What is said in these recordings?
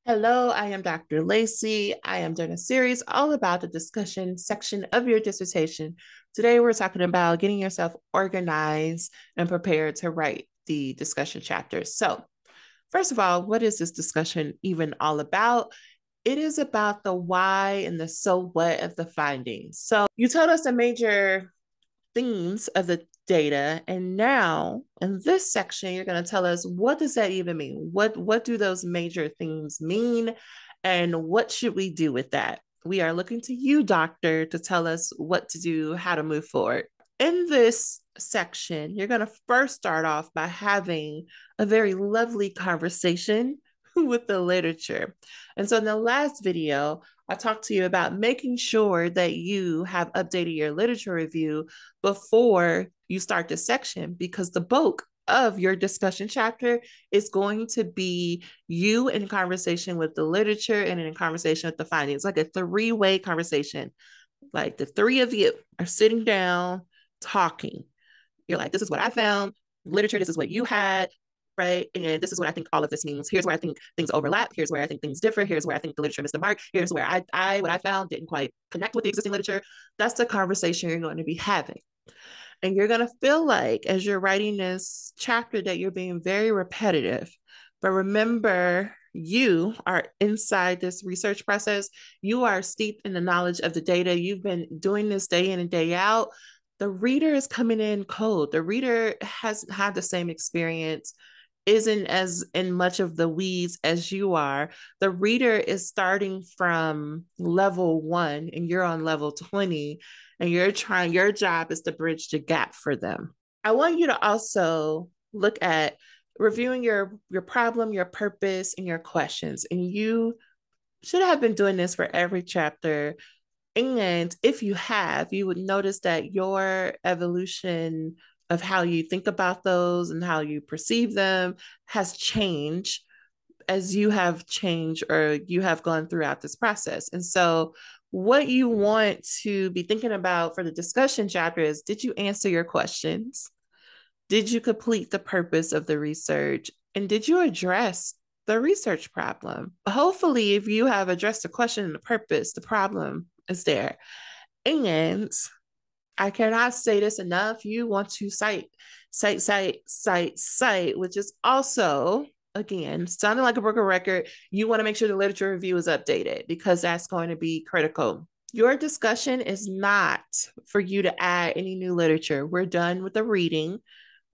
Hello, I am Dr. Lacy. I am doing a series all about the discussion section of your dissertation. Today, we're talking about getting yourself organized and prepared to write the discussion chapter. So, first of all, what is this discussion even all about? It is about the why and the so what of the findings. So, you told us the major themes of the data, and now in this section you're going to tell us what does that even mean. What do those major themes mean, and what should we do with that? We are looking to you, doctor, to tell us what to do, how to move forward. In this section, you're going to first start off by having a very lovely conversation with the literature. And so in the last video, I talked to you about making sure that you have updated your literature review before you start the section, because the bulk of your discussion chapter is going to be you in conversation with the literature and in conversation with the findings, like a three-way conversation. Like the three of you are sitting down talking. You're like, this is what I found, literature, this is what you had, right? And this is what I think all of this means. Here's where I think things overlap. Here's where I think things differ. Here's where I think the literature missed the mark. Here's where what I found didn't quite connect with the existing literature. That's the conversation you're going to be having. And you're going to feel like, as you're writing this chapter, that you're being very repetitive. But remember, you are inside this research process. You are steeped in the knowledge of the data. You've been doing this day in and day out. The reader is coming in cold. The reader hasn't had the same experience, isn't as in much of the weeds as you are. The reader is starting from level 1 and you're on level 20, and your job is to bridge the gap for them. I want you to also look at reviewing your problem, your purpose, and your questions. And you should have been doing this for every chapter. And if you have, you would notice that your evolution of how you think about those and how you perceive them has changed as you have changed or you have gone throughout this process. And so, what you want to be thinking about for the discussion chapter is, did you answer your questions? Did you complete the purpose of the research? And did you address the research problem? Hopefully, if you have addressed the question and the purpose, the problem is there. And I cannot say this enough. You want to cite, which is also, again, sounding like a broken record. You want to make sure the literature review is updated, because that's going to be critical. Your discussion is not for you to add any new literature. We're done with the reading.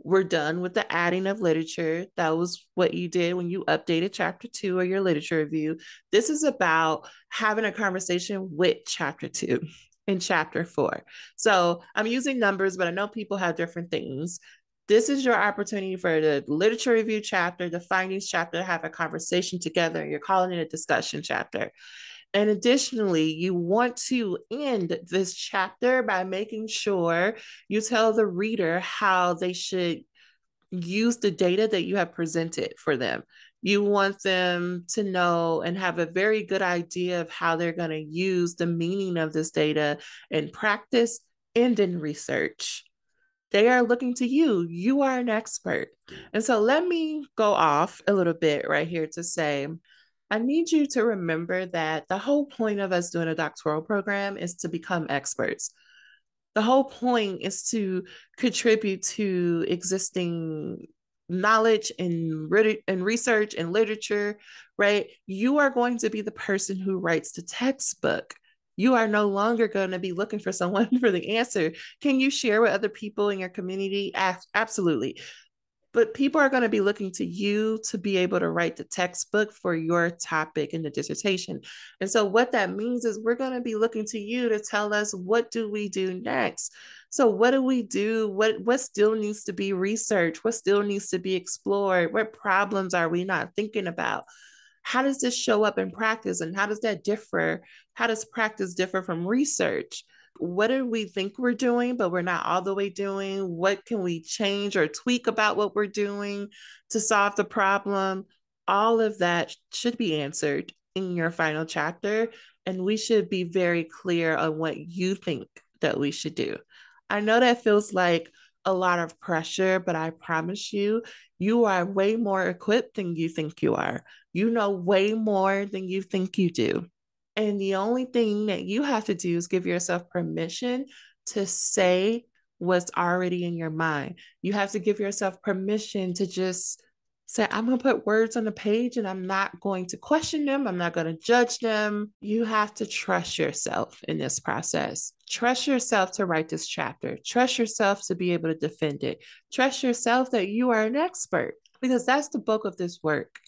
We're done with the adding of literature. That was what you did when you updated chapter 2 of your literature review. This is about having a conversation with chapter 2 and chapter 4. So I'm using numbers, but I know people have different things. This is your opportunity for the literature review chapter, the findings chapter, to have a conversation together. You're calling it a discussion chapter. And additionally, you want to end this chapter by making sure you tell the reader how they should use the data that you have presented for them. You want them to know and have a very good idea of how they're going to use the meaning of this data in practice and in research. They are looking to you. You are an expert. And so let me go off a little bit right here to say, I need you to remember that the whole point of us doing a doctoral program is to become experts. The whole point is to contribute to existing knowledge and research and literature, right? You are going to be the person who writes the textbook. You are no longer going to be looking for someone for the answer. Can you share with other people in your community? Absolutely. But people are going to be looking to you to be able to write the textbook for your topic in the dissertation. And so what that means is we're going to be looking to you to tell us, what do we do next? So what do we do? What still needs to be researched? What still needs to be explored? What problems are we not thinking about? How does this show up in practice, and how does that differ? How does practice differ from research? What do we think we're doing, but we're not all the way doing? What can we change or tweak about what we're doing to solve the problem? All of that should be answered in your final chapter, and we should be very clear on what you think that we should do. I know that feels like a lot of pressure, but I promise you, you are way more equipped than you think you are. You know way more than you think you do. And the only thing that you have to do is give yourself permission to say what's already in your mind. You have to give yourself permission to just say, I'm going to put words on the page and I'm not going to question them. I'm not going to judge them. You have to trust yourself in this process. Trust yourself to write this chapter. Trust yourself to be able to defend it. Trust yourself that you are an expert because that's the bulk of this work.